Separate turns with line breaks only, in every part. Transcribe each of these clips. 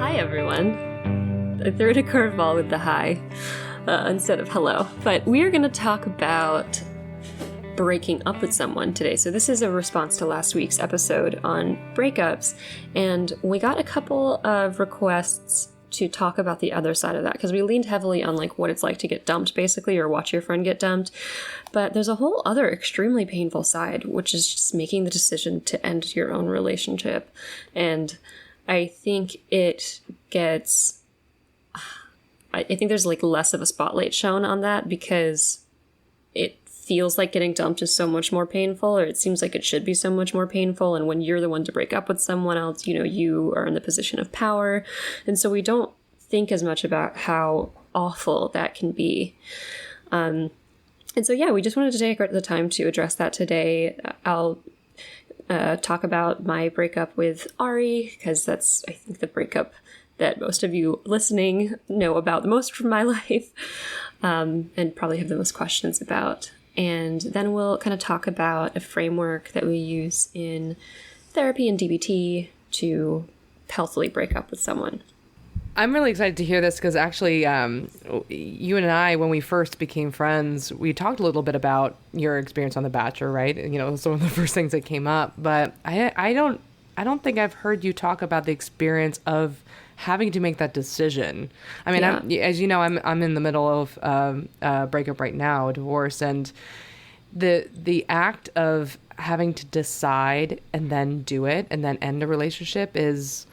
Hi, everyone. I threw in a curveball with the hi instead of hello. But we are going to talk about breaking up with someone today. So this is a response to last week's episode on breakups. And we got a couple of requests to talk about the other side of that, because we leaned heavily on like what it's like to get dumped, basically, or watch your friend get dumped. But there's a whole other extremely painful side, which is just making the decision to end your own relationship. And I think I think there's like less of a spotlight shown on that because it feels like getting dumped is so much more painful, or it seems like it should be so much more painful. And when you're the one to break up with someone else, you are in the position of power. And so we don't think as much about how awful that can be. And so, yeah, we just wanted to take the time to address that today. I'll talk about my breakup with Arie, because that's, I think, the breakup that most of you listening know about the most from my life, and probably have the most questions about. And then we'll kind of talk about a framework that we use in therapy and DBT to healthily break up with someone.
I'm really excited to hear this because actually you and I, when we first became friends, we talked a little bit about your experience on The Bachelor, right? And, it was one of the first things that came up. But I don't think I've heard you talk about the experience of having to make that decision. I mean, yeah. As you know, I'm in the middle of a breakup right now, a divorce, and the act of having to decide and then do it and then end a relationship is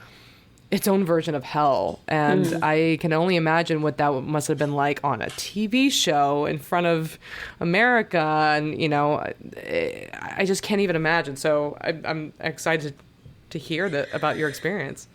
its own version of hell. And I can only imagine what that must have been like on a TV show in front of America. And, I just can't even imagine. So I'm excited to hear about your experience.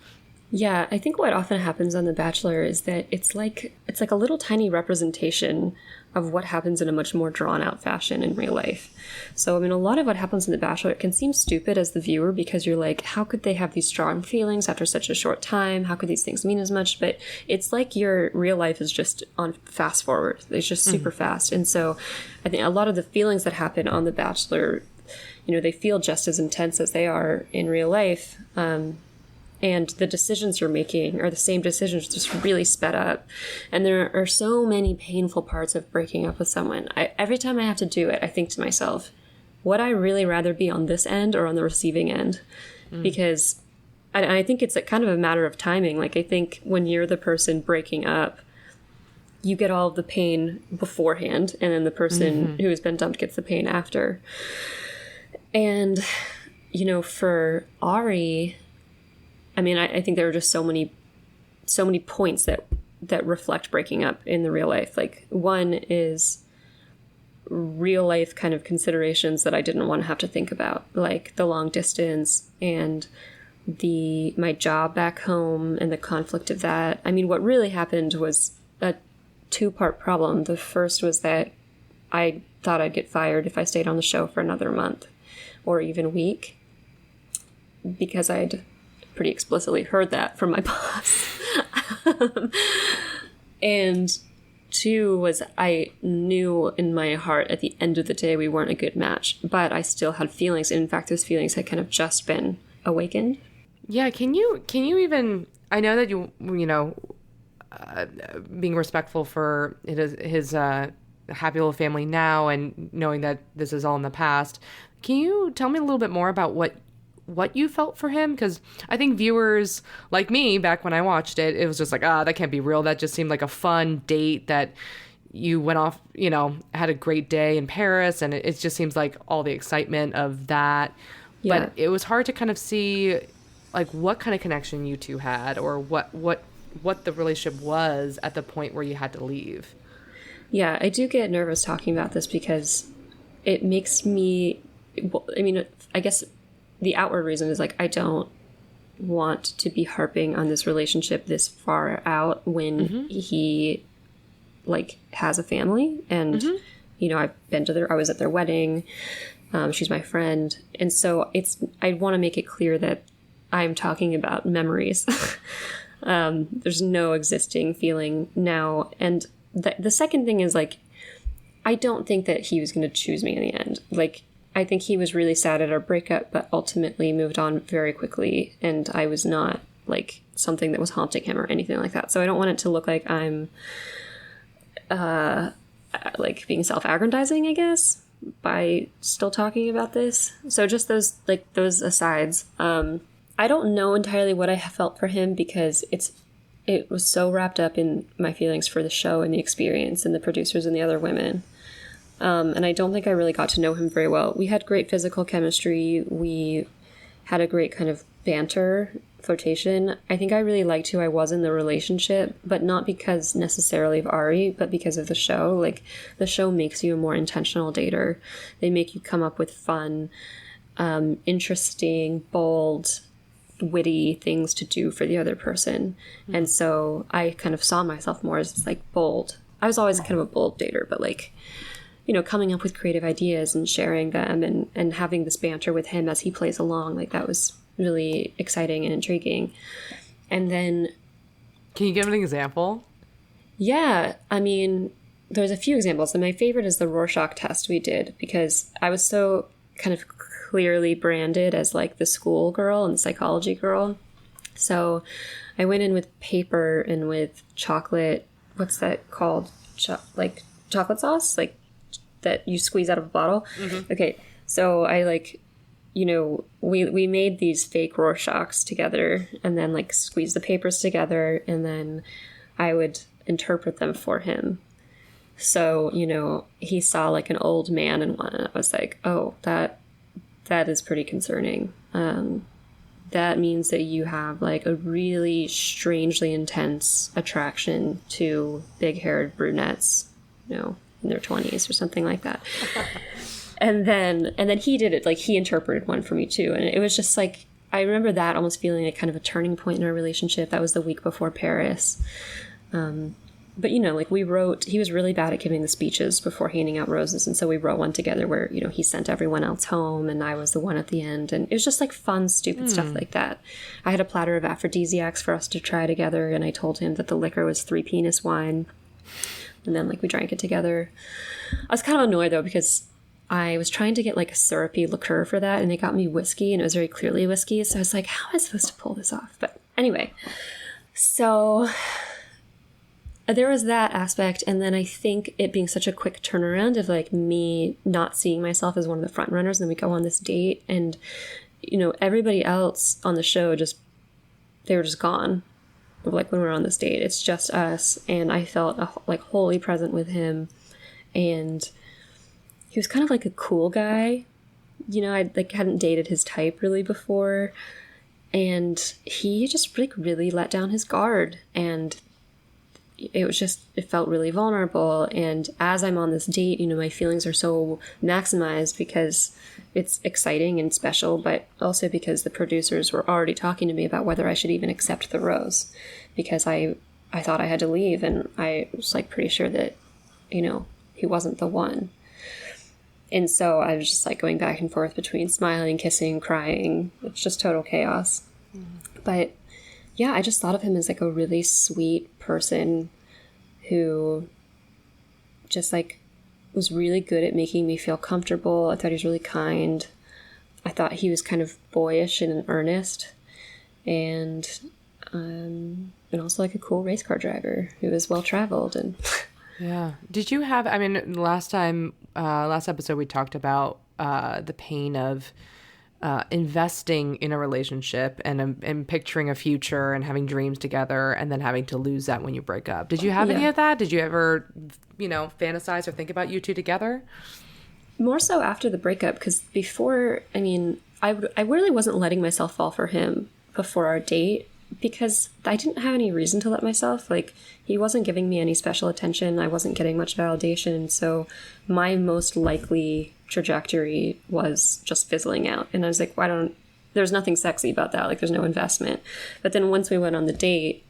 Yeah, I think what often happens on The Bachelor is that it's like a little tiny representation of what happens in a much more drawn-out fashion in real life. So, I mean, a lot of what happens in The Bachelor, it can seem stupid as the viewer because you're like, how could they have these strong feelings after such a short time? How could these things mean as much? But it's like your real life is just on fast forward. It's just super fast. And so I think a lot of the feelings that happen on The Bachelor, they feel just as intense as they are in real life. And the decisions you're making are the same decisions, just really sped up. And there are so many painful parts of breaking up with someone. Every time I have to do it, I think to myself, would I really rather be on this end or on the receiving end? Because I think it's kind of a matter of timing. Like, I think when you're the person breaking up, you get all of the pain beforehand, and then the person who has been dumped gets the pain after. And, for Arie, I mean, I think there are just so many points that reflect breaking up in the real life. Like, one is real life kind of considerations that I didn't want to have to think about, like the long distance and my job back home and the conflict of that. I mean, what really happened was a two-part problem. The first was that I thought I'd get fired if I stayed on the show for another month or even week, because I'd pretty explicitly heard that from my boss. And two was I knew in my heart at the end of the day we weren't a good match, but I still had feelings. And in fact, those feelings had kind of just been awakened.
Yeah. Can you even, I know that being respectful for his happy little family now and knowing that this is all in the past, can you tell me a little bit more about what you felt for him? Because I think viewers like me, back when I watched it, it was just like, that can't be real. That just seemed like a fun date that you went off, had a great day in Paris. And it just seems like all the excitement of that. Yeah. But it was hard to kind of see like what kind of connection you two had, or what the relationship was at the point where you had to leave.
Yeah, I do get nervous talking about this because it makes me, I guess the outward reason is like, I don't want to be harping on this relationship this far out when he like has a family. And, I was at their wedding. She's my friend. And so I want to make it clear that I'm talking about memories. There's no existing feeling now. And the second thing is like, I don't think that he was going to choose me in the end. Like, I think he was really sad at our breakup, but ultimately moved on very quickly. And I was not like something that was haunting him or anything like that. So I don't want it to look like I'm like being self-aggrandizing, I guess, by still talking about this. So just those asides. I don't know entirely what I felt for him because it was so wrapped up in my feelings for the show and the experience and the producers and the other women. And I don't think I really got to know him very well. We had great physical chemistry. We had a great kind of banter, flirtation. I think I really liked who I was in the relationship, but not because necessarily of Arie, but because of the show. Like, the show makes you a more intentional dater. They make you come up with fun, interesting, bold, witty things to do for the other person. Mm-hmm. And so I kind of saw myself more as like bold. I was always kind of a bold dater, but like, you know, coming up with creative ideas and sharing them and having this banter with him as he plays along, like that was really exciting and intriguing. And then...
Can you give an example?
Yeah, I mean, there's a few examples. And my favorite is the Rorschach test we did, because I was so kind of clearly branded as like the school girl and the psychology girl. So I went in with paper and with chocolate, what's that called? Like chocolate sauce, like that you squeeze out of a bottle. Mm-hmm. Okay, so I like, you know, we made these fake Rorschachs together and then like squeeze the papers together, and then I would interpret them for him. So, you know, he saw like an old man in one, and I was like, oh, that is pretty concerning. That means that you have like a really strangely intense attraction to big-haired brunettes, you know, in their 20s or something like that. And then he did it, like he interpreted one for me too. And it was just like, I remember that almost feeling like kind of a turning point in our relationship. That was the week before Paris. But, you know, like he was really bad at giving the speeches before handing out roses. And so we wrote one together where, you know, he sent everyone else home and I was the one at the end. And it was just like fun, stupid stuff like that. I had a platter of aphrodisiacs for us to try together. And I told him that the liquor was 3 penis wine. And then like we drank it together. I was kind of annoyed though, because I was trying to get like a syrupy liqueur for that. And they got me whiskey, and it was very clearly whiskey. So I was like, how am I supposed to pull this off? But anyway, so... there was that aspect, and then I think it being such a quick turnaround of like me not seeing myself as one of the front runners, and then we go on this date, and you know, everybody else on the show they were just gone. Like when we were on this date, it's just us, and I felt like wholly present with him, and he was kind of like a cool guy. You know, I like hadn't dated his type really before, and he just like really let down his guard, and it felt really vulnerable. And as I'm on this date, you know, my feelings are so maximized because it's exciting and special, but also because the producers were already talking to me about whether I should even accept the rose, because I thought I had to leave, and I was like pretty sure that, you know, he wasn't the one. And so I was just like going back and forth between smiling, kissing, crying. It's just total chaos. Mm-hmm. But yeah, I just thought of him as like a really sweet person who just like was really good at making me feel comfortable. I thought he was really kind. I thought he was kind of boyish and in earnest, and also like a cool race car driver who was well traveled. And
yeah, did you have? I mean, last episode we talked about the pain of investing in a relationship and picturing a future and having dreams together, and then having to lose that when you break up. Did you have any of that? Did you ever, you know, fantasize or think about you two together?
More so after the breakup, because before, I mean, I really wasn't letting myself fall for him before our date, because I didn't have any reason to let myself. Like, he wasn't giving me any special attention. I wasn't getting much validation. So my most likely trajectory was just fizzling out. And I was like, there's nothing sexy about that. Like, there's no investment. But then once we went on the date,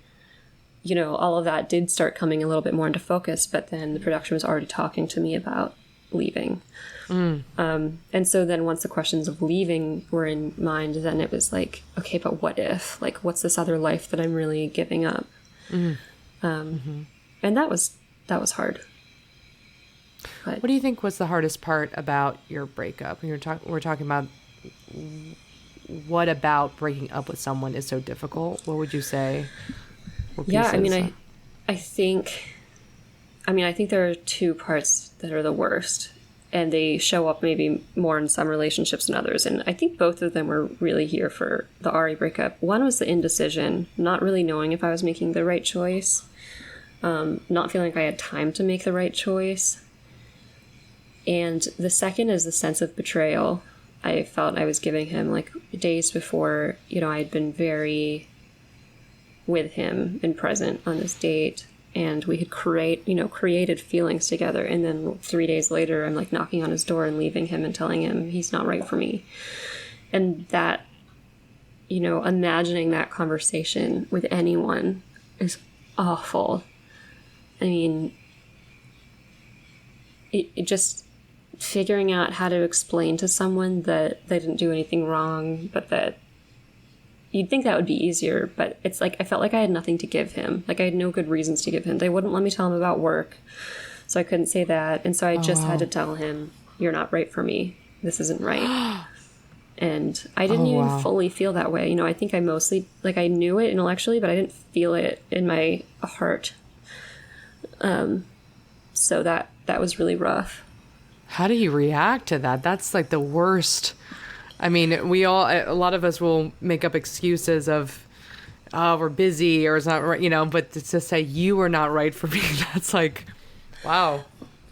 you know, all of that did start coming a little bit more into focus. But then the production was already talking to me about leaving. And so then once the questions of leaving were in mind, then it was like, okay, but what if? Like, what's this other life that I'm really giving up? And that was hard. But
what do you think was the hardest part about your breakup? We're talking about what about breaking up with someone is so difficult? What would you say?
Yeah, I mean, I think there are two parts that are the worst, and they show up maybe more in some relationships than others. And I think both of them were really here for the Arie breakup. One was the indecision, not really knowing if I was making the right choice, not feeling like I had time to make the right choice. And the second is the sense of betrayal. I felt I was giving him, like, days before, I had been very with him and present on this date, and we had created feelings together, and then 3 days later I'm like knocking on his door and leaving him and telling him he's not right for me. And that, imagining that conversation with anyone is awful. I mean, it just figuring out how to explain to someone that they didn't do anything wrong, but that you'd think that would be easier, but it's like I felt like I had nothing to give him. Like, I had no good reasons to give him. They wouldn't let me tell him about work, so I couldn't say that. And so I had to tell him, you're not right for me. This isn't right. And I didn't even fully feel that way. I think I mostly, like, I knew it intellectually, but I didn't feel it in my heart. So that was really rough.
How do you react to that? That's like the worst. I mean, a lot of us will make up excuses of, oh, we're busy or it's not right, but to say you are not right for me, that's like, wow.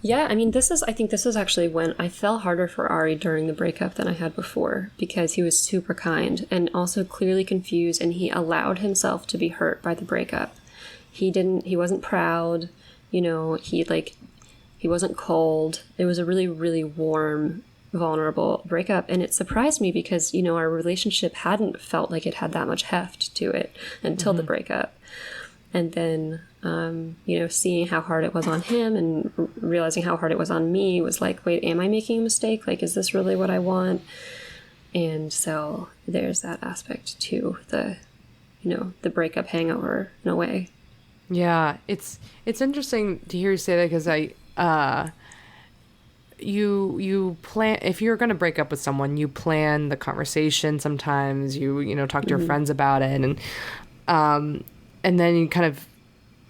Yeah, I mean, I think this is actually when I fell harder for Arie during the breakup than I had before, because he was super kind and also clearly confused, and he allowed himself to be hurt by the breakup. He wasn't proud, he wasn't cold. It was a really, really warm, vulnerable breakup, and it surprised me because our relationship hadn't felt like it had that much heft to it until the breakup. And then seeing how hard it was on him and realizing how hard it was on me was like, wait, am I making a mistake? Like, is this really what I want? And so there's that aspect to the breakup hangover in a way.
Yeah, it's interesting to hear you say that, because you plan, if you're going to break up with someone, you plan the conversation. Sometimes you talk to your friends about it, and then you kind of,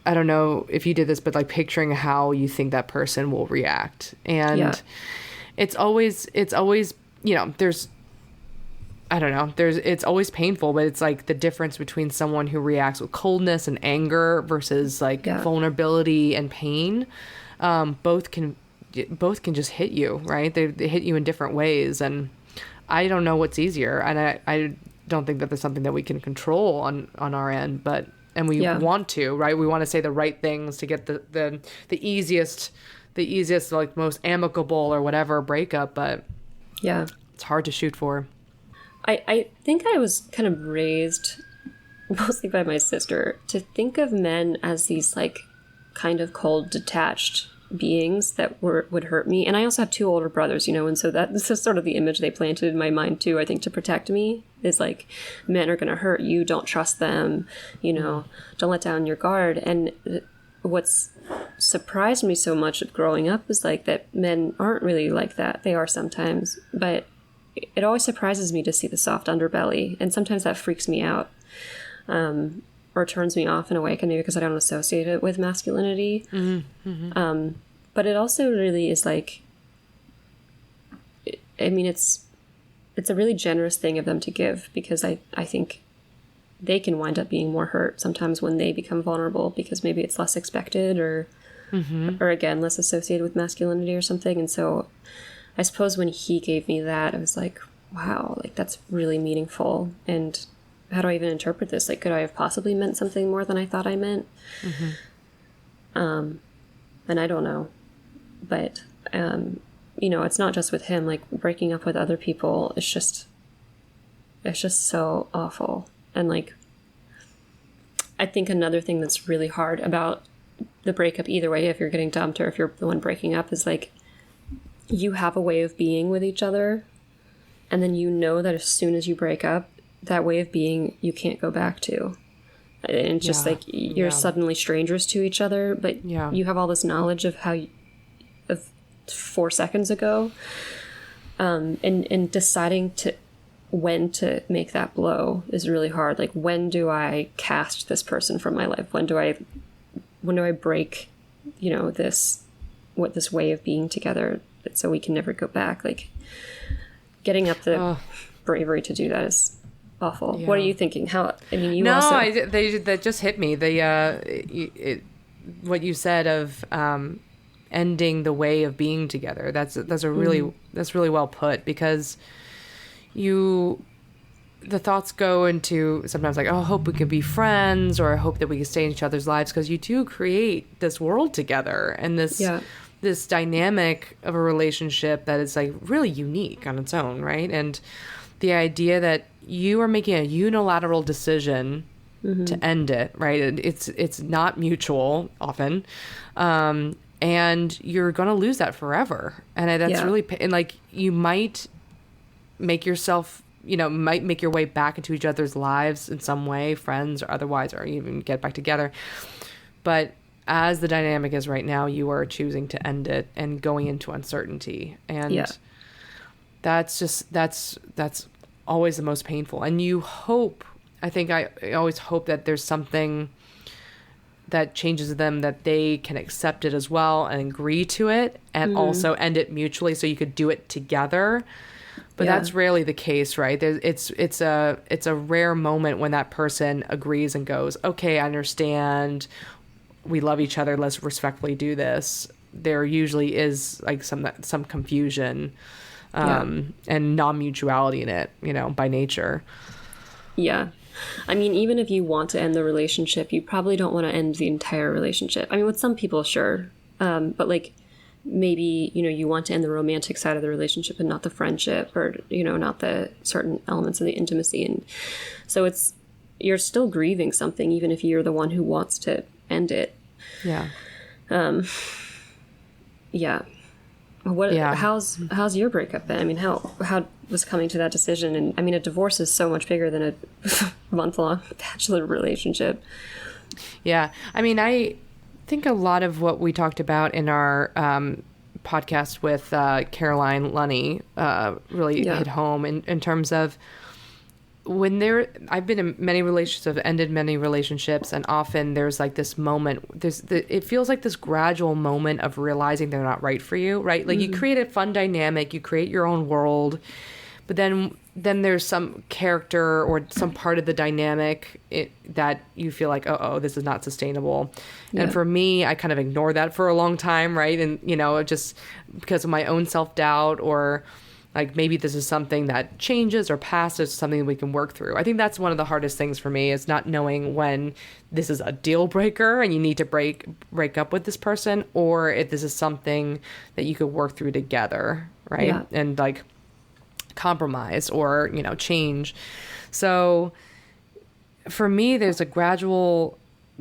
I don't know if you did this, but like picturing how you think that person will react. And it's always, there's, I don't know, it's always painful, but it's like the difference between someone who reacts with coldness and anger versus like vulnerability and pain. Both can just hit you, right? They hit you in different ways, and I don't know what's easier, and I don't think that there's something that we can control on our end, and we want to, right? We want to say the right things to get the easiest, like most amicable or whatever breakup, but it's hard to shoot for.
I think I was kind of raised mostly by my sister to think of men as these like kind of cold, detached beings that would hurt me. And I also have two older brothers, and so this is sort of the image they planted in my mind too, I think, to protect me, is like, men are going to hurt you, don't trust them, don't let down your guard. And what's surprised me so much of growing up is like that men aren't really like that. They are sometimes, but it always surprises me to see the soft underbelly, and sometimes that freaks me out, or turns me off in a way, maybe because I don't associate it with masculinity. But it also really is like, I mean, it's a really generous thing of them to give, because I think they can wind up being more hurt sometimes when they become vulnerable, because maybe it's less expected or again, less associated with masculinity or something. And so I suppose when he gave me that, I was like, wow, like that's really meaningful. And how do I even interpret this? Like, could I have possibly meant something more than I thought I meant? And I don't know. But, it's not just with him. Like, breaking up with other people, it's just so awful. And, like, I think another thing that's really hard about the breakup either way, if you're getting dumped or if you're the one breaking up, is, like, you have a way of being with each other, and then that as soon as you break up, that way of being you can't go back to. And it's just like you're suddenly strangers to each other, but you have all this knowledge of of 4 seconds ago, and deciding to when to make that blow is really hard. Like, when do I cast this person from my life? When do I break, this way of being together, so we can never go back? Like, getting up the bravery to do that is awful. Yeah. What are you thinking?
That just hit me. What you said of ending the way of being together. That's really well put, because the thoughts go into sometimes like, oh, I hope we can be friends, or I hope that we can stay in each other's lives, because you do create this world together and this dynamic of a relationship that is like really unique on its own, right? And the idea that you are making a unilateral decision to end it, right? It's not mutual often, and you're going to lose that forever. And that's really, and like, you might make yourself, might make your way back into each other's lives in some way, friends or otherwise, or even get back together. But as the dynamic is right now, you are choosing to end it and going into uncertainty. And that's always the most painful. And you hope, I always hope that there's something that changes them, that they can accept it as well and agree to it, and also end it mutually, so you could do it together. But that's rarely the case, right? It's a rare moment when that person agrees and goes, okay, I understand, we love each other, let's respectfully do this. There usually is like some confusion and non-mutuality in it, by nature. Yeah.
I mean, even if you want to end the relationship, you probably don't want to end the entire relationship. I mean, with some people, sure. But like, maybe, you want to end the romantic side of the relationship and not the friendship, or, not the certain elements of the intimacy. And so you're still grieving something, even if you're the one who wants to end it.
Yeah.
Yeah. How's your breakup been? I mean, how was coming to that decision? And I mean, a divorce is so much bigger than a month-long bachelor relationship.
Yeah. I mean, I think a lot of what we talked about in our podcast with Caroline Lunny really hit home in terms of I've been in many relationships, I've ended many relationships, and often there's like this moment, it feels like this gradual moment of realizing they're not right for you, right? Like, you create a fun dynamic, you create your own world, but then there's some character or some part of the dynamic that you feel like, oh, this is not sustainable. And for me, I kind of ignored that for a long time, right? And, just because of my own self-doubt, or like, maybe this is something that changes or passes, something that we can work through. I think that's one of the hardest things for me, is not knowing when this is a deal breaker and you need to break up with this person, or if this is something that you could work through together, right? Yeah. And like compromise or, change. So for me, there's a gradual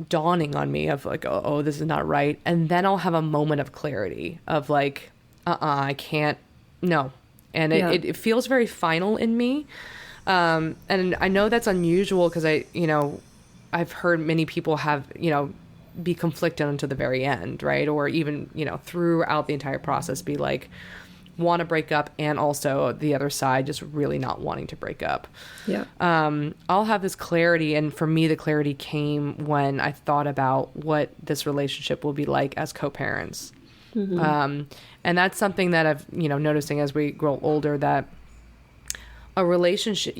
dawning on me of like, oh, this is not right. And then I'll have a moment of clarity of like, I can't, no. And it feels very final in me. And I know that's unusual, because I've heard many people have, be conflicted until the very end, right? Or even, throughout the entire process, be like, want to break up, and also the other side just really not wanting to break up. Yeah. I'll have this clarity, and for me, the clarity came when I thought about what this relationship will be like as co-parents. Mm-hmm. And that's something that I've, noticing as we grow older, that a relationship,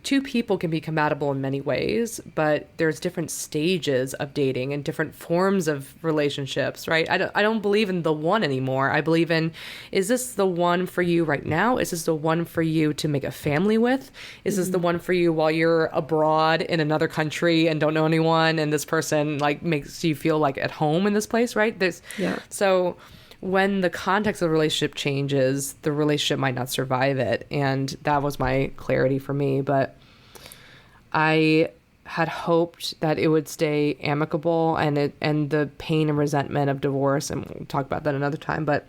two people can be compatible in many ways, but there's different stages of dating and different forms of relationships, right? I don't believe in the one anymore. I believe in, is this the one for you right now? Is this the one for you to make a family with? Is this the one for you while you're abroad in another country and don't know anyone, and this person like makes you feel like at home in this place, right? So when the context of the relationship changes, the relationship might not survive it. And that was my clarity for me. But I had hoped that it would stay amicable, and the pain and resentment of divorce, and we'll talk about that another time, but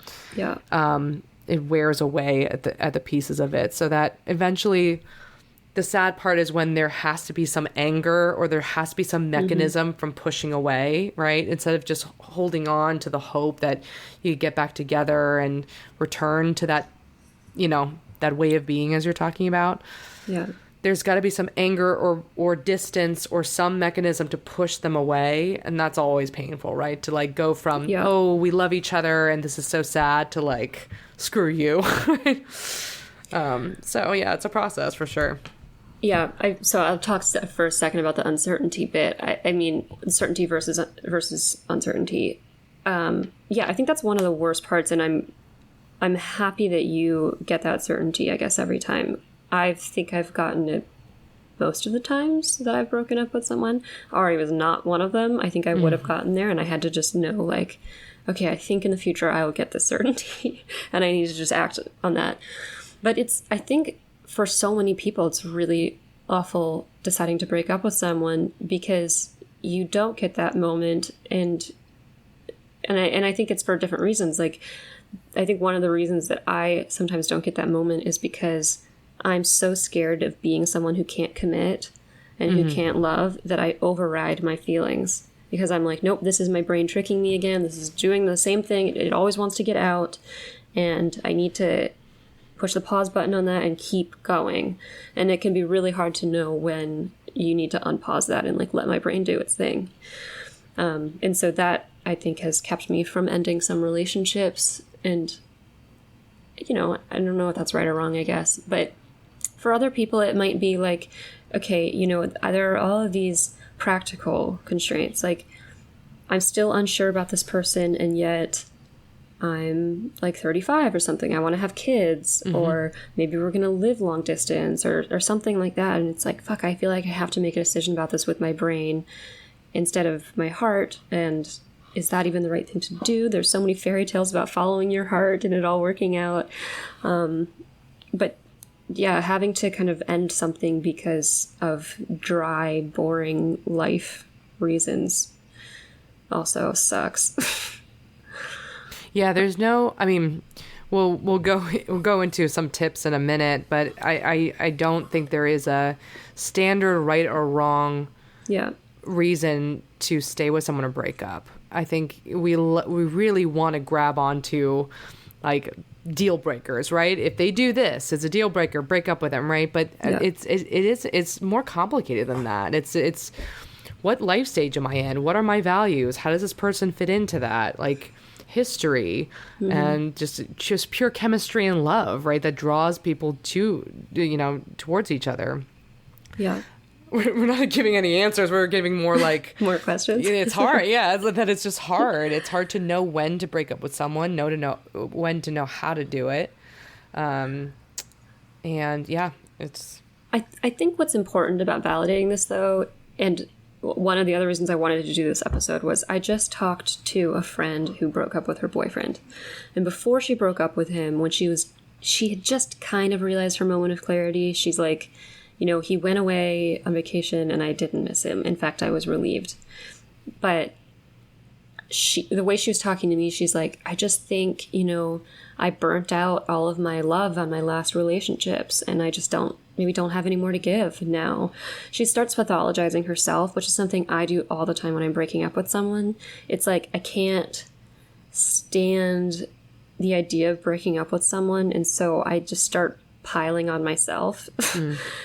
it wears away at the pieces of it, so that eventually the sad part is when there has to be some anger, or there has to be some mechanism from pushing away, right? Instead of just holding on to the hope that you get back together and return to that, that way of being as you're talking about.
Yeah.
There's got to be some anger or distance or some mechanism to push them away. And that's always painful, right? To like go from, oh, we love each other and this is so sad, to like, screw you. So yeah, it's a process for sure.
Yeah. So I'll talk for a second about the uncertainty bit. I mean, uncertainty versus uncertainty. Yeah, I think that's one of the worst parts. And I'm happy that you get that certainty, I guess, every time. I think I've gotten it most of the times that I've broken up with someone. Arie was not one of them. I think I would have gotten there, and I had to just know, like, okay, I think in the future I will get this certainty, and I need to just act on that. But I think for so many people, it's really awful deciding to break up with someone because you don't get that moment, and I think it's for different reasons. Like, I think one of the reasons that I sometimes don't get that moment is because I'm so scared of being someone who can't commit and who can't love that I override my feelings, because I'm like, nope, this is my brain tricking me again. This is doing the same thing. It always wants to get out, and I need to push the pause button on that and keep going. And it can be really hard to know when you need to unpause that and like let my brain do its thing. And so that, I think, has kept me from ending some relationships. And, you know, I don't know if that's right or wrong, I guess. But for other people, it might be like, okay, you know, there are all of these practical constraints. Like, I'm still unsure about this person, and yet I'm like 35 or something. I want to have kids, or maybe we're going to live long distance or something like that. And it's like, fuck, I feel like I have to make a decision about this with my brain instead of my heart. And is that even the right thing to do? There's so many fairy tales about following your heart and it all working out. But yeah, having to kind of end something because of dry, boring life reasons also sucks.
Yeah, there's no, I mean, we'll go into some tips in a minute, but I don't think there is a standard right or wrong reason to stay with someone or break up. I think we really want to grab onto like deal breakers, right? If they do this, it's a deal breaker, break up with them, right? But it's more complicated than that. It's what life stage am I in? What are my values? How does this person fit into that? Like history and just pure chemistry and love, right? That draws people to, you know, towards each other.
Yeah.
We're not giving any answers. We're giving more like
more questions.
It's hard. Yeah. That it's just hard. It's hard to know when to break up with someone, when to know how to do it. And yeah, it's,
I think what's important about validating this though, and one of the other reasons I wanted to do this episode was I just talked to a friend who broke up with her boyfriend. And before she broke up with him, when she had just kind of realized her moment of clarity, she's like, you know, he went away on vacation and I didn't miss him. In fact, I was relieved. But the way she was talking to me, she's like, I just think, you know, I burnt out all of my love on my last relationships and I just don't have any more to give now. She starts pathologizing herself, which is something I do all the time when I'm breaking up with someone. It's like, I can't stand the idea of breaking up with someone. And so I just start piling on myself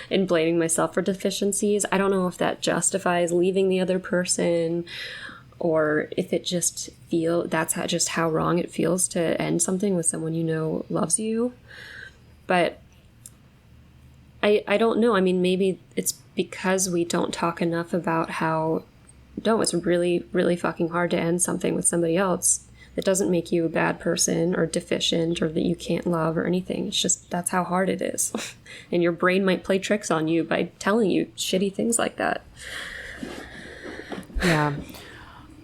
and blaming myself for deficiencies. I don't know if that justifies leaving the other person or if it just that's just how wrong it feels to end something with someone you know loves you. But I don't know. I mean, maybe it's because we don't talk enough about how, no, it's really, really fucking hard to end something with somebody else. It doesn't make you a bad person or deficient or that you can't love or anything. It's just, that's how hard it is. And your brain might play tricks on you by telling you shitty things like that.
Yeah.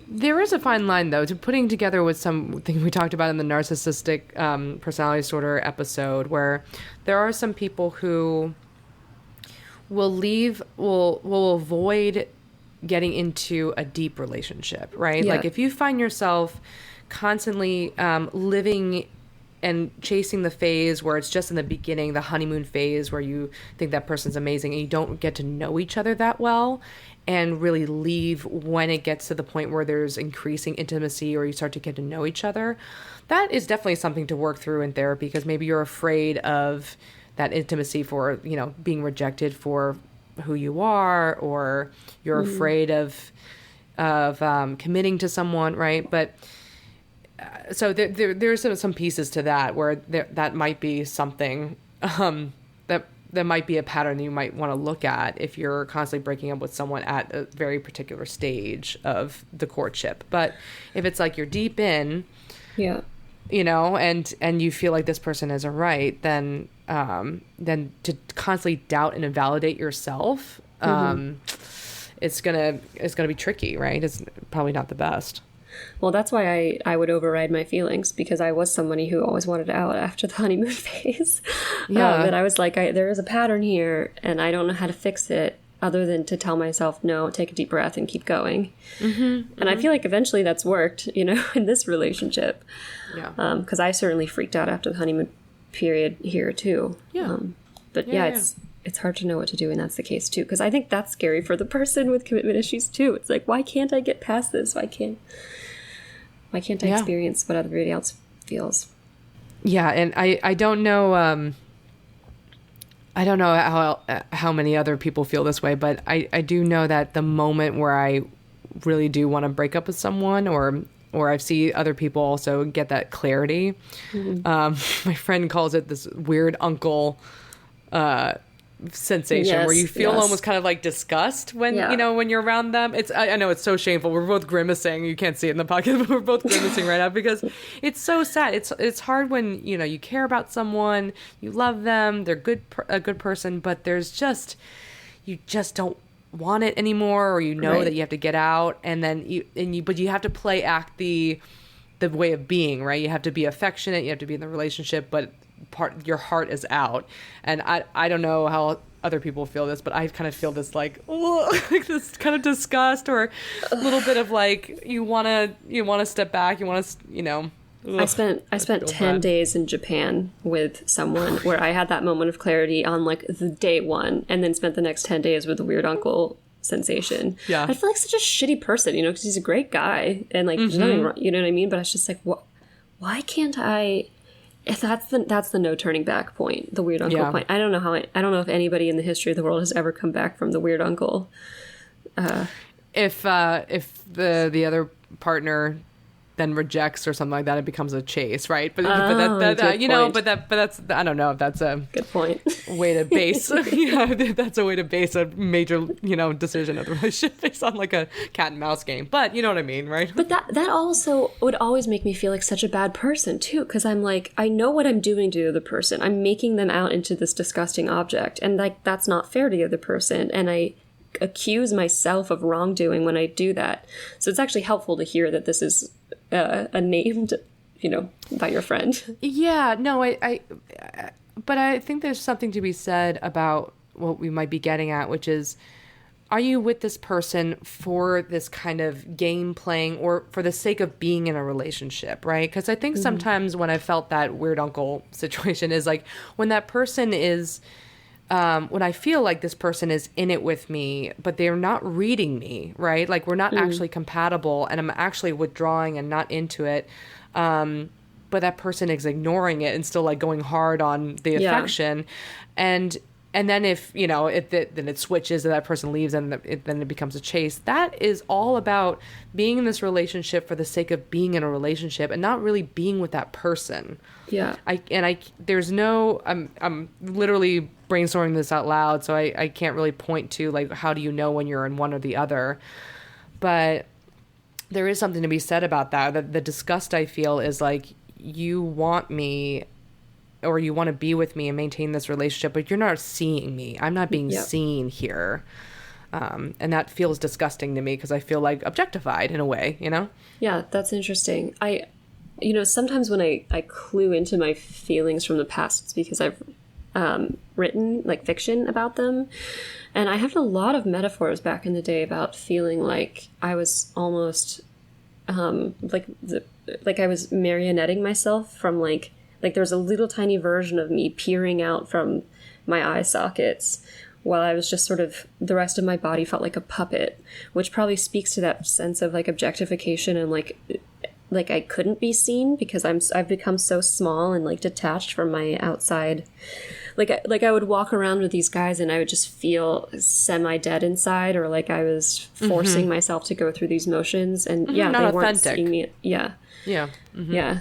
There is a fine line, though, to putting together with something we talked about in the narcissistic personality disorder episode, where there are some people who will avoid getting into a deep relationship, right?
Yeah.
Like if you find yourself constantly living and chasing the phase where it's just in the beginning, the honeymoon phase where you think that person's amazing and you don't get to know each other that well and really leave when it gets to the point where there's increasing intimacy or you start to get to know each other, that is definitely something to work through in therapy, because maybe you're afraid of that intimacy for, you know, being rejected for who you are, or you're afraid of committing to someone, right? But so there's some pieces to that where that might be something that might be a pattern you might want to look at if you're constantly breaking up with someone at a very particular stage of the courtship. But if it's like you're deep in,
yeah,
you know, and you feel like this person isn't right, then to constantly doubt and invalidate yourself, it's gonna be tricky, right? It's probably not the best.
Well, that's why I would override my feelings, because I was somebody who always wanted out after the honeymoon phase.
Yeah.
That I was like, there is a pattern here, and I don't know how to fix it other than to tell myself, no, take a deep breath and keep going. And I feel like eventually that's worked, you know, in this relationship.
Yeah.
Because I certainly freaked out after the honeymoon period here too.
Yeah.
But it's hard to know what to do when that's the case too, because I think that's scary for the person with commitment issues too. It's like, why can't I get past this? Why can't I experience what everybody else feels?
Yeah, and I don't know how many other people feel this way, but I do know that the moment where I really do want to break up with someone, or I see other people also get that clarity. My friend calls it this weird uncle sensation, where you feel almost kind of like disgust when you know, when you're around them. I know it's so shameful. We're both grimacing. You can't see it in the podcast, but we're both grimacing right now because it's so sad. It's hard when, you know, you care about someone, you love them, they're a good person, but you just don't want it anymore, or you know that you have to get out, and then but you have to act the way of being, right? You have to be affectionate, you have to be in the relationship, but your heart is out. And I don't know how other people feel this, but I kind of feel this like this kind of disgust, or a little bit of like you want to step back, you want to, you know.
I spent 10 days in Japan with someone where I had that moment of clarity on like the day one, and then spent the next 10 days with the weird uncle sensation. Yeah. I feel like such a shitty person, you know, because he's a great guy and like there's nothing wrong, you know what I mean? But it's just like, why can't I? If that's the no turning back point, the weird uncle point. I don't know if anybody in the history of the world has ever come back from the weird uncle.
If the other partner then rejects or something like that, it becomes a chase, right? But that you know, but that's, I don't know if that's a
good point.
Way to base that's a way to base a major, you know, decision of the relationship based on like a cat and mouse game. But you know what I mean, right?
But that also would always make me feel like such a bad person too, because I'm like, I know what I'm doing to the other person. I'm making them out into this disgusting object, and like that's not fair to the other person, and I accuse myself of wrongdoing when I do that. So it's actually helpful to hear that this is a named, you know, by your friend.
Yeah, no, but I think there's something to be said about what we might be getting at, which is, are you with this person for this kind of game playing, or for the sake of being in a relationship, right? Because I think sometimes when I felt that weird uncle situation is like when that person is, when I feel like this person is in it with me, but they're not reading me, right? Like we're not actually compatible, and I'm actually withdrawing and not into it. But that person is ignoring it and still like going hard on the affection. And then if, you know, then it switches and that person leaves, and then it becomes a chase. That is all about being in this relationship for the sake of being in a relationship and not really being with that person.
Yeah.
There's no, I'm literally brainstorming this out loud, so I can't really point to like, how do you know when you're in one or the other? But there is something to be said about that. The disgust I feel is like, you want me, or you want to be with me and maintain this relationship, but you're not seeing me. I'm not being seen here. And that feels disgusting to me because I feel like objectified in a way, you know?
Yeah, that's interesting. You know, sometimes when I clue into my feelings from the past, it's because I've written like fiction about them. And I have a lot of metaphors back in the day about feeling like I was almost like I was marionetting myself from like there's a little tiny version of me peering out from my eye sockets, while I was just sort of, the rest of my body felt like a puppet, which probably speaks to that sense of like objectification and like I couldn't be seen because I've become so small and like detached from my outside like I would walk around with these guys and I would just feel semi-dead inside, or like I was forcing myself to go through these motions, and yeah,
Not
they weren't
authentic.
seeing me. Yeah.
Yeah.
Yeah.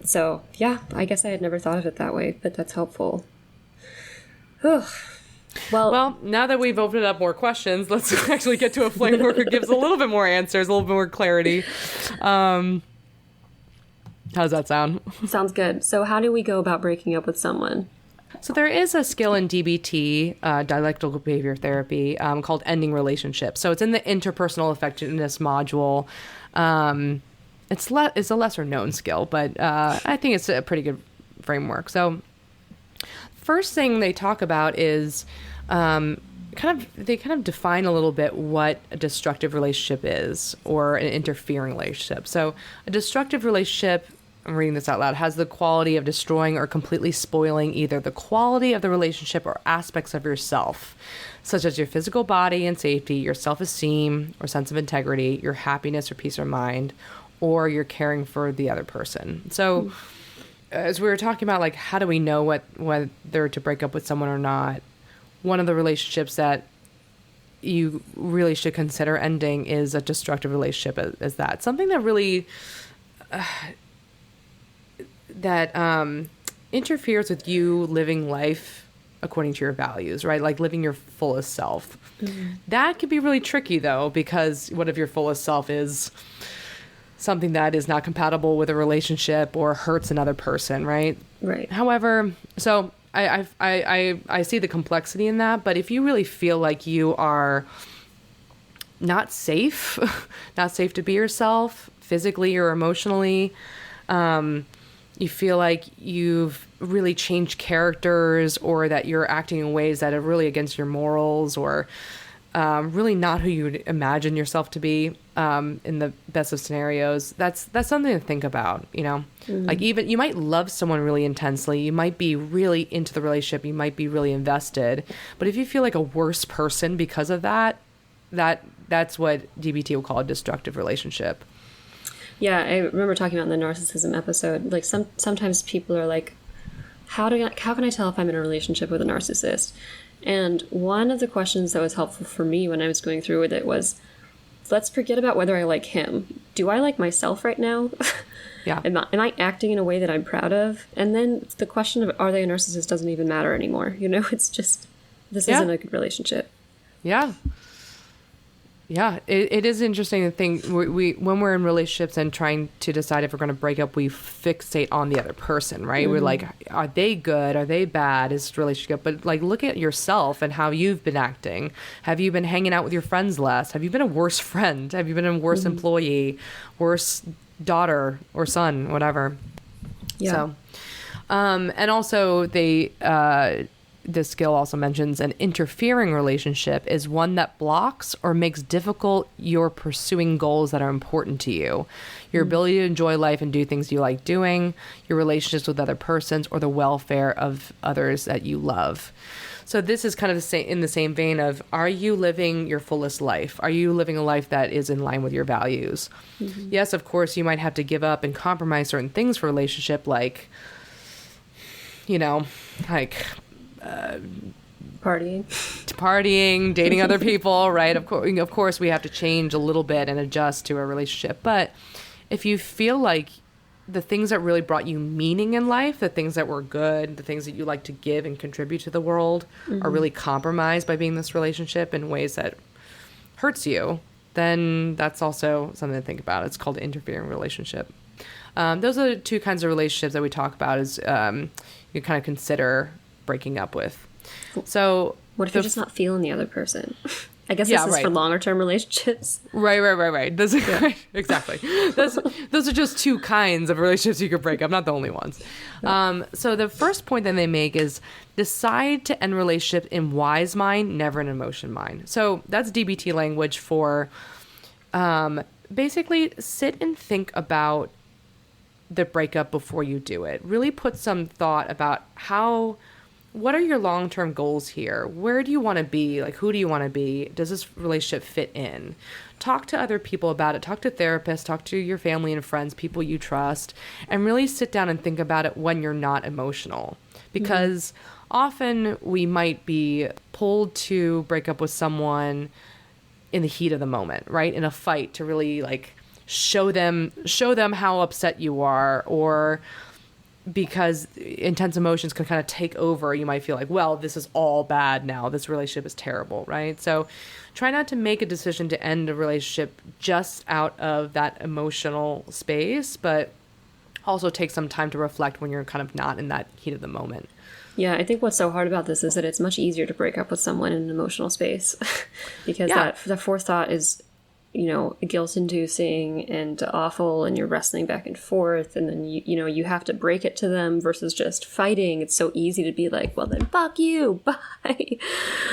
So yeah, I guess I had never thought of it that way, but that's helpful.
Well, now that we've opened up more questions, let's actually get to a framework that gives a little bit more answers, a little bit more clarity. How does that sound?
Sounds good. So how do we go about breaking up with someone?
So there is a skill in DBT, Dialectical Behavior Therapy, called ending relationships. So it's in the interpersonal effectiveness module. It's a lesser known skill, but I think it's a pretty good framework. So first thing they talk about is they kind of define a little bit what a destructive relationship is, or an interfering relationship. So a destructive relationship, I'm reading this out loud, has the quality of destroying or completely spoiling either the quality of the relationship or aspects of yourself, such as your physical body and safety, your self-esteem or sense of integrity, your happiness or peace of mind, or your caring for the other person. So as we were talking about, like, how do we know whether to break up with someone or not? One of the relationships that you really should consider ending is a destructive relationship, as that. Something that really interferes with you living life according to your values, right? Like living your fullest self. That can be really tricky, though, because what if your fullest self is something that is not compatible with a relationship or hurts another person, right?
Right.
However, so I see the complexity in that, but if you really feel like you are not safe, not safe to be yourself physically or emotionally, you feel like you've really changed characters, or that you're acting in ways that are really against your morals, or really not who you would imagine yourself to be in the best of scenarios, that's something to think about, you know? Like, even you might love someone really intensely, you might be really into the relationship, you might be really invested, but if you feel like a worse person because of that's what DBT will call a destructive relationship.
Yeah, I remember talking about in the narcissism episode, like sometimes people are like, how can I tell if I'm in a relationship with a narcissist? And one of the questions that was helpful for me when I was going through with it was, let's forget about whether I like him. Do I like myself right now?
Yeah.
Am I acting in a way that I'm proud of? And then the question of are they a narcissist doesn't even matter anymore. You know, it's just, this isn't a good relationship.
Yeah. Yeah, it is interesting to think we when we're in relationships and trying to decide if we're going to break up, we fixate on the other person, right? We're like, are they good? Are they bad? Is this relationship good? But like, look at yourself and how you've been acting. Have you been hanging out with your friends less? Have you been a worse friend? Have you been a worse employee, worse daughter or son, whatever? Yeah. So, and also this skill also mentions an interfering relationship is one that blocks or makes difficult your pursuing goals that are important to you. Your ability to enjoy life and do things you like doing, your relationships with other persons, or the welfare of others that you love. So this is kind of in the same vein of, are you living your fullest life? Are you living a life that is in line with your values? Yes, of course, you might have to give up and compromise certain things for a relationship, like, you know, like partying, dating other people, right? Of course, we have to change a little bit and adjust to a relationship. But if you feel like the things that really brought you meaning in life, the things that were good, the things that you like to give and contribute to the world, are really compromised by being in this relationship in ways that hurts you, then that's also something to think about. It's called an interfering relationship. Those are the two kinds of relationships that we talk about as you kind of consider breaking up with. So
what if you're just not feeling the other person? I guess this is for longer term relationships. Right. Those are, exactly. Those are just two kinds of relationships you could break up, not the only ones. No. So the first point that they make is decide to end relationship in wise mind, never in emotion mind. So that's DBT language for basically sit and think about the breakup before you do it. Really put some thought about how
what are your long-term goals here? Where do you want to be? Like, who do you want to be? Does this relationship fit in? Talk to other people about it. Talk to therapists, talk to your family and friends, people you trust, and really sit down and think about it when you're not emotional. Because often we might be pulled to break up with someone in the heat of the moment, right? In a fight, to really like show them how upset you are, or because intense emotions can kind of take over. You might feel like, well, this is all bad now. This relationship is terrible, right? So try not to make a decision to end a relationship just out of that emotional space, but also take some time to reflect when you're kind of not in that heat of the moment.
Yeah, I think what's so hard about this is that it's much easier to break up with someone in an emotional space because the forethought is, guilt-inducing and awful, and you're wrestling back and forth, and then you have to break it to them versus just fighting. It's so easy to be like, well, then fuck you, bye.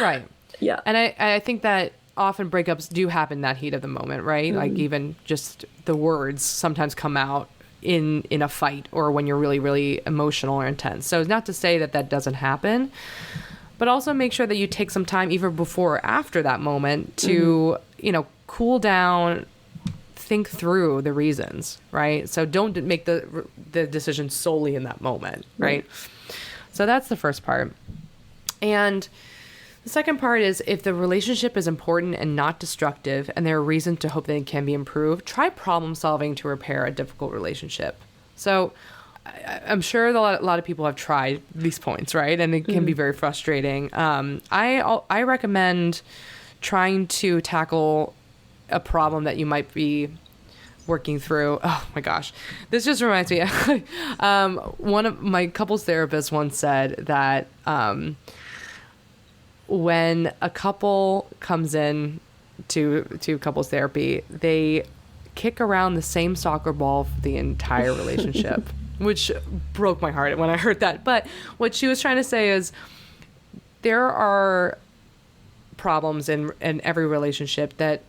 Right.
Yeah.
And I think that often breakups do happen in that heat of the moment, right? Like even just the words sometimes come out in a fight or when you're really, really emotional or intense. So it's not to say that doesn't happen, but also make sure that you take some time either before or after that moment to, cool down, think through the reasons, right? So don't make the decision solely in that moment, right? So that's the first part. And the second part is, if the relationship is important and not destructive and there are reasons to hope that it can be improved, try problem solving to repair a difficult relationship. So I'm sure a lot of people have tried these points, right? And it can be very frustrating. I recommend trying to tackle a problem that you might be working through. Oh my gosh. This just reminds me. One of my couples therapists once said that when a couple comes in to couples therapy, they kick around the same soccer ball for the entire relationship, which broke my heart when I heard that. But what she was trying to say is there are problems in every relationship that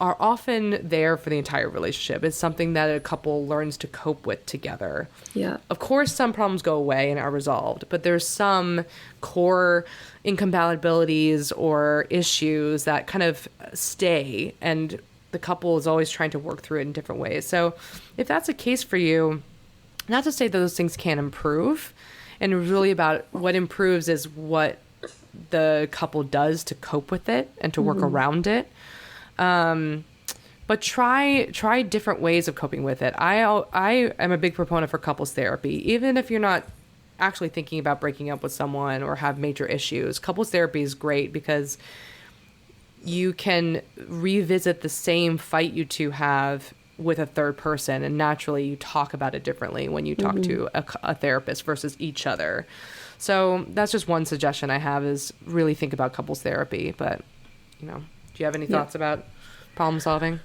are often there for the entire relationship. It's something that a couple learns to cope with together.
Yeah.
Of course, some problems go away and are resolved, but there's some core incompatibilities or issues that kind of stay, and the couple is always trying to work through it in different ways. So if that's a case for you, not to say that those things can't improve, and really about what improves is what the couple does to cope with it and to work around it. But try different ways of coping with it. I am a big proponent for couples therapy. Even if you're not actually thinking about breaking up with someone or have major issues, couples therapy is great because you can revisit the same fight you two have with a third person, and naturally you talk about it differently when you talk to a therapist versus each other. So that's just one suggestion I have, is really think about couples therapy. But, do you have any thoughts about problem solving?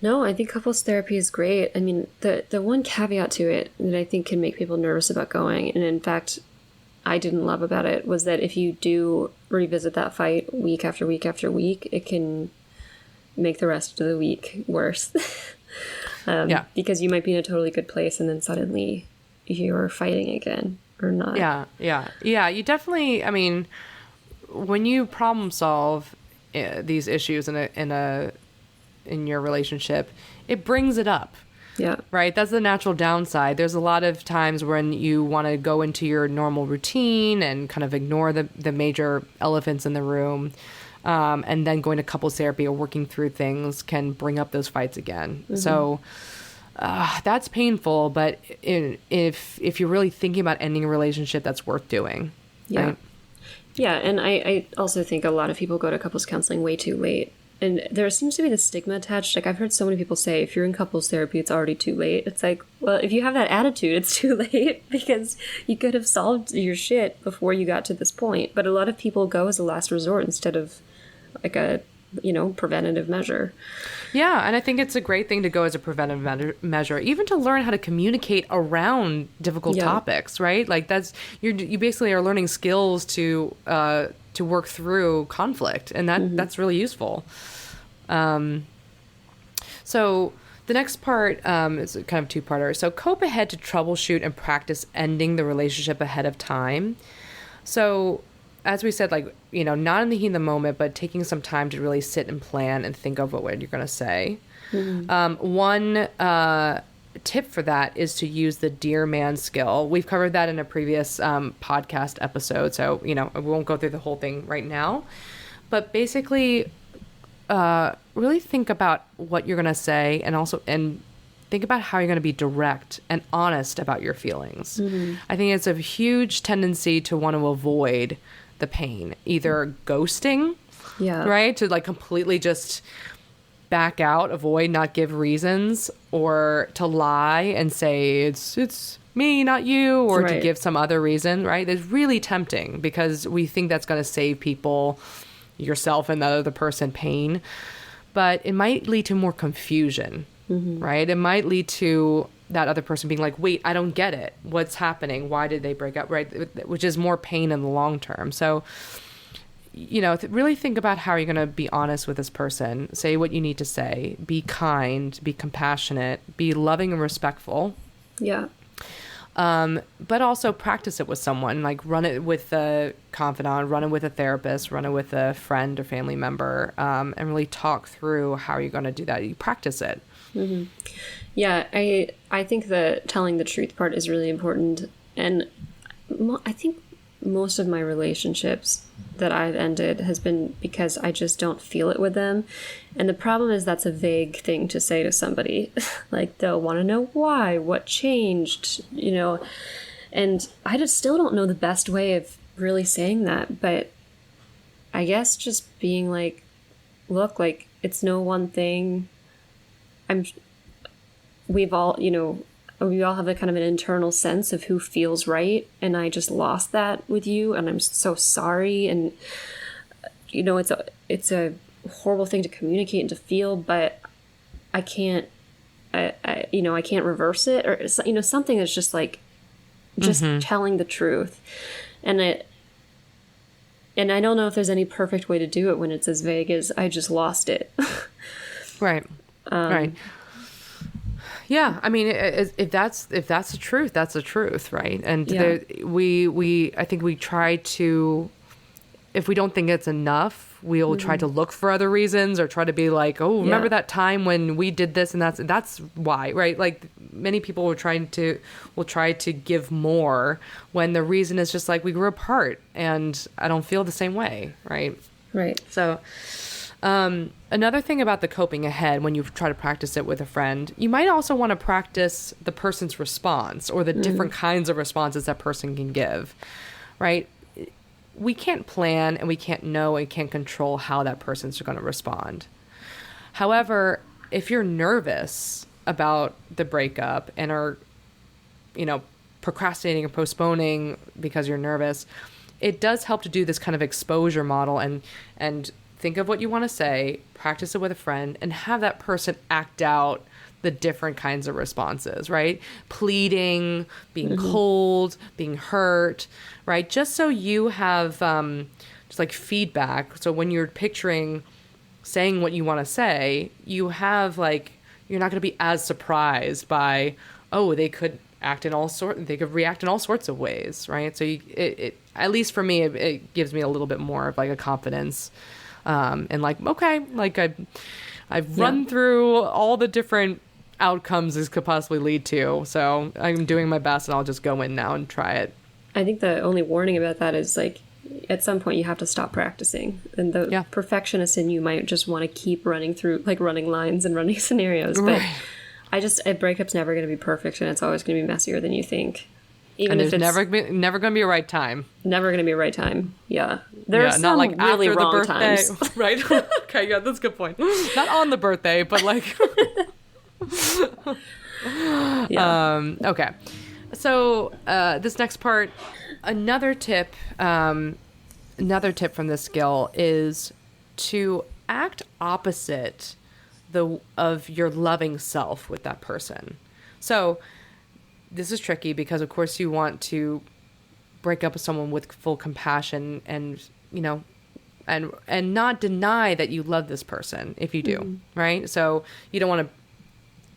No, I think couples therapy is great. I mean, the one caveat to it that I think can make people nervous about going, and in fact, I didn't love about it, was that if you do revisit that fight week after week after week, it can make the rest of the week worse. Because you might be in a totally good place and then suddenly you're fighting again or not. Yeah. You definitely,
when you problem solve these issues in your relationship, it brings it up.
Yeah.
Right. That's the natural downside. There's a lot of times when you want to go into your normal routine and kind of ignore the major elephants in the room. And then going to couples therapy or working through things can bring up those fights again. So that's painful. But if you're really thinking about ending a relationship, that's worth doing.
Yeah.
Right?
Yeah. And I also think a lot of people go to couples counseling way too late. And there seems to be this stigma attached. Like, I've heard so many people say, if you're in couples therapy, it's already too late. It's like, well, if you have that attitude, it's too late because you could have solved your shit before you got to this point. But a lot of people go as a last resort instead of like a, preventative measure.
Yeah, and I think it's a great thing to go as a preventive measure, even to learn how to communicate around difficult topics, right? Like you basically are learning skills to work through conflict, and that's really useful. So the next part is kind of two-parter. So cope ahead to troubleshoot and practice ending the relationship ahead of time. So as we said, like, not in the heat of the moment, but taking some time to really sit and plan and think of what you're going to say. One tip for that is to use the dear man skill. We've covered that in a previous podcast episode, so we won't go through the whole thing right now. But basically, really think about what you're going to say, and think about how you're going to be direct and honest about your feelings. I think it's a huge tendency to want to avoid the pain, either ghosting, right, to like completely just back out, avoid, not give reasons, or to lie and say it's me, not you, or to give some other reason, right? It's really tempting because we think that's going to save people, yourself and the other person, pain, but it might lead to more confusion, right? It might lead to that other person being like, wait, I don't get it. What's happening? Why did they break up? Right? Which is more pain in the long term. So, really think about how you're going to be honest with this person. Say what you need to say. Be kind. Be compassionate. Be loving and respectful.
Yeah.
But also practice it with someone. Like run it with a confidant, run it with a therapist, run it with a friend or family member, and really talk through how you're going to do that. You practice it.
Yeah, I think the telling the truth part is really important. And I think most of my relationships that I've ended has been because I just don't feel it with them. And the problem is that's a vague thing to say to somebody. Like they'll want to know why, what changed, and I just still don't know the best way of really saying that. But I guess just being like, look, like it's no one thing. We all have a kind of an internal sense of who feels right, and I just lost that with you, and I'm so sorry. And it's a horrible thing to communicate and to feel, but I can't I can't reverse it, or something that's just like telling the truth. And I don't know if there's any perfect way to do it when it's as vague as I just lost it.
Right. Right. Yeah, I mean, if that's the truth, that's the truth, right? And I think we try to, if we don't think it's enough, we'll try to look for other reasons, or try to be like, oh, remember that time when we did this, and that's why, right? Like many people will try to give more when the reason is just like we grew apart, and I don't feel the same way, right?
Right.
So. Another thing about the coping ahead, when you try to practice it with a friend, you might also want to practice the person's response, or the different kinds of responses that person can give, right? We can't plan, and we can't know, and can't control how that person's going to respond. However, if you're nervous about the breakup and are, procrastinating or postponing because you're nervous, it does help to do this kind of exposure model and think of what you want to say, practice it with a friend, and have that person act out the different kinds of responses, right? Pleading, being cold, being hurt, right? Just so you have just like feedback. So when you're picturing saying what you want to say, you have like, you're not going to be as surprised by, oh, they could react in all sorts of ways, right? So it at least for me, it gives me a little bit more of like a confidence. And like, okay, like I've run through all the different outcomes this could possibly lead to. So I'm doing my best, and I'll just go in now and try it. I
think the only warning about that is like, at some point you have to stop practicing. And the perfectionist in you might just want to keep running through, like running lines and running scenarios. But a breakup's never going to be perfect, and it's always going to be messier than you think. Even if it's never going to be a right time. Never going to be a right time. Yeah. There's some not like really after wrong the birthday.
Times. Right? Okay, yeah, that's a good point. Not on the birthday, but like... Okay. So this next part, another tip from this skill is to act opposite of your loving self with that person. So... this is tricky because, of course, you want to break up with someone with full compassion and not deny that you love this person if you do, right? So you don't want to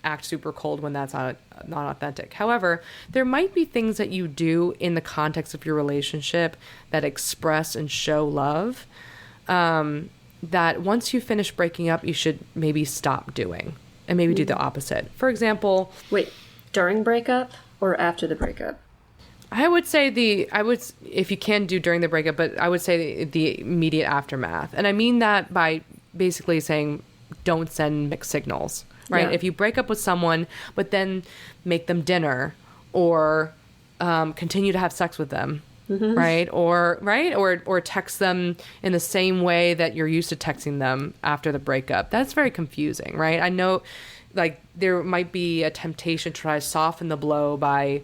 act super cold when that's not authentic. However, there might be things that you do in the context of your relationship that express and show love, that once you finish breaking up, you should maybe stop doing and maybe do the opposite. For example...
Wait, during breakup or after the breakup?
I would say if you can do during the breakup, but I would say the immediate aftermath. And I mean that by basically saying don't send mixed signals, right?
Yeah.
If you break up with someone, but then make them dinner or continue to have sex with them, right? Or text them in the same way that you're used to texting them after the breakup. That's very confusing, right? I know like there might be a temptation to try to soften the blow by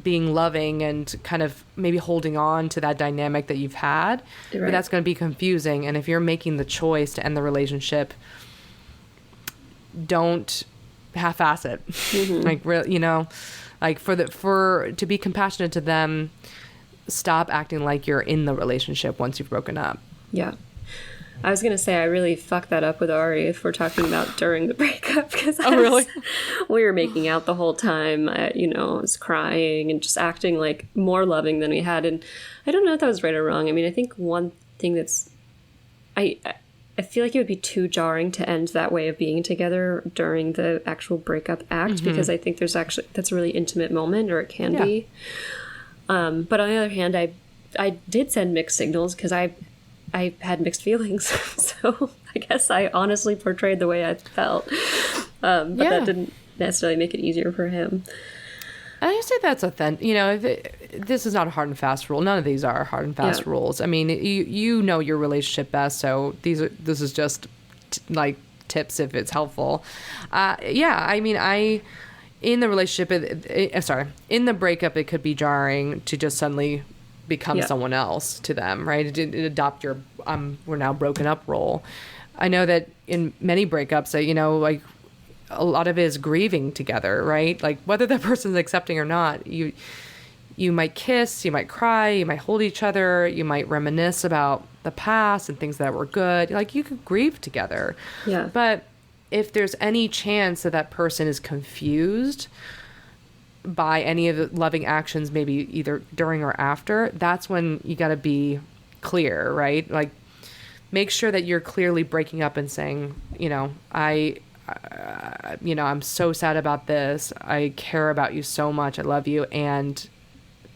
being loving and kind of maybe holding on to that dynamic that you've had,
right.
But that's going to be confusing. And if you're making the choice to end the relationship, don't half-ass it. Like, like to be compassionate to them, stop acting like you're in the relationship once you've broken up.
Yeah. I was going to say, I really fucked that up with Arie if we're talking about during the breakup.
Really?
We were making out the whole time. I was crying and just acting like more loving than we had. And I don't know if that was right or wrong. I mean, I think one thing that's... I feel like it would be too jarring to end that way of being together during the actual breakup act, because I think that's a really intimate moment, or it can be. But on the other hand, I did send mixed signals because I had mixed feelings. So I guess I honestly portrayed the way I felt. But that didn't necessarily make it easier for him.
I say that's authentic. This is not a hard and fast rule. None of these are hard and fast rules. I mean, you know your relationship best, so this is just like tips if it's helpful. I mean, in the relationship, in the breakup, it could be jarring to just suddenly become someone else to them, right? It adopt your we're now broken up role. I know that in many breakups, like a lot of it is grieving together, right? Like whether that person's accepting or not, you might kiss, you might cry, you might hold each other, you might reminisce about the past and things that were good. Like you could grieve together.
Yeah.
But if there's any chance that person is confused by any of the loving actions, maybe either during or after, that's when you got to be clear, right? Like make sure that you're clearly breaking up and saying, I'm so sad about this. I care about you so much. I love you. And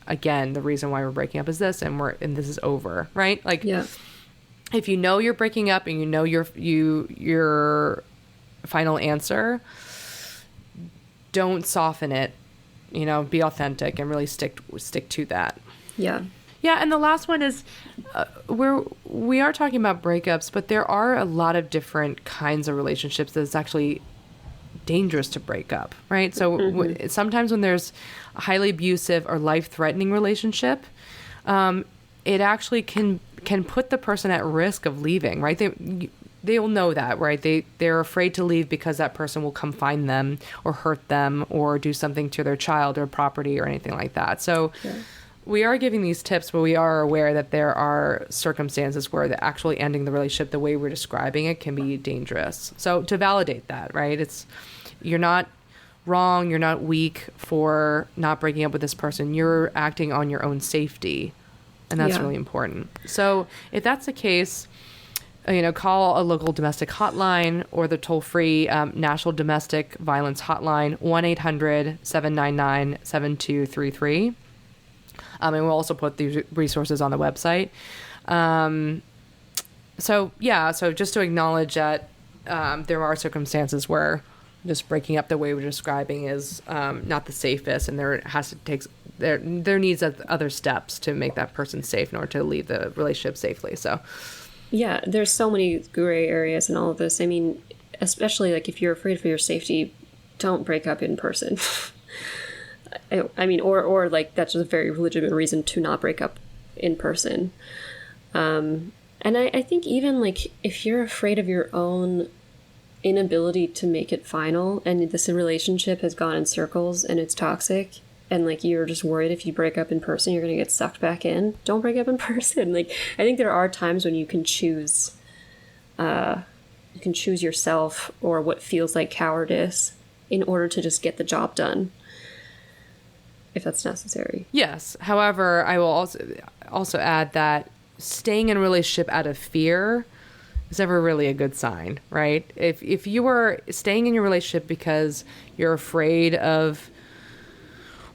again, the reason why we're breaking up is this, and this is over, right? Like, if you know you're breaking up and you know your final answer, don't soften it. Be authentic and really stick to that. Yeah. Yeah, and the last one is we are talking about breakups, but there are a lot of different kinds of relationships that it's actually dangerous to break up, right? So sometimes when there's a highly abusive or life-threatening relationship, it actually can put the person at risk of leaving, right? They'll know that, right? They're afraid to leave because that person will come find them or hurt them or do something to their child or property or anything like that. So we are giving these tips, but we are aware that there are circumstances where actually ending the relationship the way we're describing it can be dangerous. So to validate that, right? You're not wrong. You're not weak for not breaking up with this person. You're acting on your own safety. And that's really important. So if that's the case, call a local domestic hotline or the toll-free National Domestic Violence Hotline, 1-800-799-7233. And we'll also put these resources on the website. So just to acknowledge that there are circumstances where just breaking up the way we're describing is not the safest, and there needs other steps to make that person safe in order to leave the relationship safely. So
yeah, there's so many gray areas in all of this. I mean, especially like if you're afraid for your safety, don't break up in person. I mean, or like that's just a very legitimate reason to not break up in person. And I think even like if you're afraid of your own inability to make it final, and this relationship has gone in circles and it's toxic, and like you're just worried if you break up in person you're gonna get sucked back in, don't break up in person. Like I think there are times when you can choose yourself or what feels like cowardice in order to just get the job done, if that's necessary.
Yes. However, I will also add that staying in a relationship out of fear is never really a good sign, right? If you are staying in your relationship because you're afraid of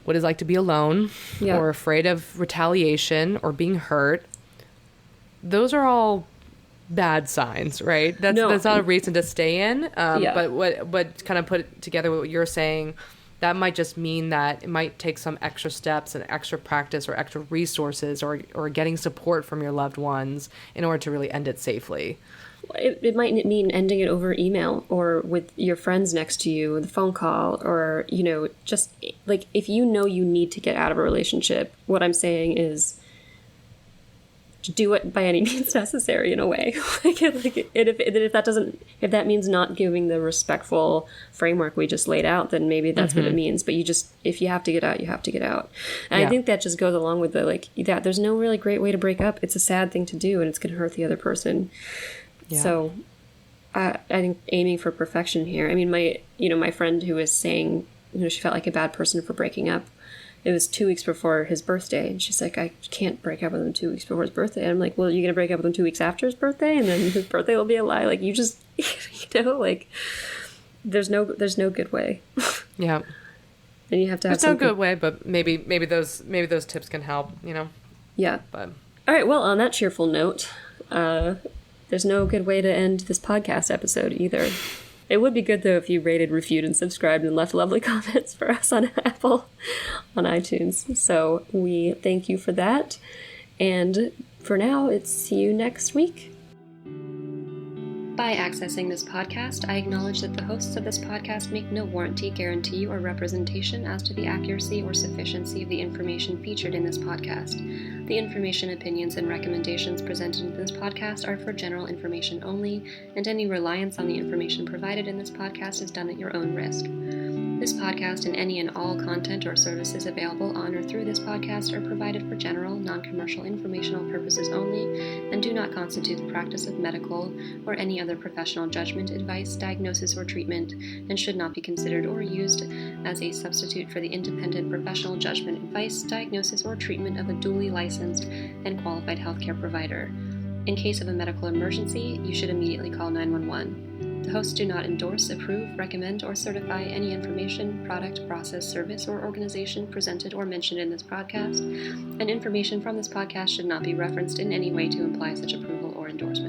what it's like to be alone, or afraid of retaliation or being hurt, those are all bad signs, right? That's not a reason to stay in. But what kind of put together what you're saying, that might just mean that it might take some extra steps and extra practice or extra resources or getting support from your loved ones in order to really end it safely.
It might mean ending it over email or with your friends next to you, the phone call, or, just like if you know you need to get out of a relationship, what I'm saying is do it by any means necessary in a way. If that means not giving the respectful framework we just laid out, then maybe that's what it means. But if you have to get out, you have to get out. And I think that just goes along with there's no really great way to break up. It's a sad thing to do, and it's going to hurt the other person. Yeah. So I think aiming for perfection here. I mean, my friend who was saying, she felt like a bad person for breaking up. It was 2 weeks before his birthday, and she's like, I can't break up with him 2 weeks before his birthday. And I'm like, well, you're going to break up with him 2 weeks after his birthday, and then his birthday will be a lie. Like, you just, there's no good way.
Yeah.
And you have to have
There's no good way, but maybe those tips can help,
Yeah.
But
all right, well, on that cheerful note, there's no good way to end this podcast episode either. It would be good, though, if you rated, reviewed, and subscribed and left lovely comments for us on Apple, on iTunes. So we thank you for that. And for now, it's see you next week. By accessing this podcast, I acknowledge that the hosts of this podcast make no warranty, guarantee, or representation as to the accuracy or sufficiency of the information featured in this podcast. The information, opinions, and recommendations presented in this podcast are for general information only, and any reliance on the information provided in this podcast is done at your own risk. This podcast and any and all content or services available on or through this podcast are provided for general, non-commercial informational purposes only and do not constitute the practice of medical or any other professional judgment, advice, diagnosis, or treatment, and should not be considered or used as a substitute for the independent professional judgment, advice, diagnosis, or treatment of a duly licensed and qualified healthcare provider. In case of a medical emergency, you should immediately call 911. The hosts do not endorse, approve, recommend, or certify any information, product, process, service, or organization presented or mentioned in this podcast, and information from this podcast should not be referenced in any way to imply such approval or endorsement.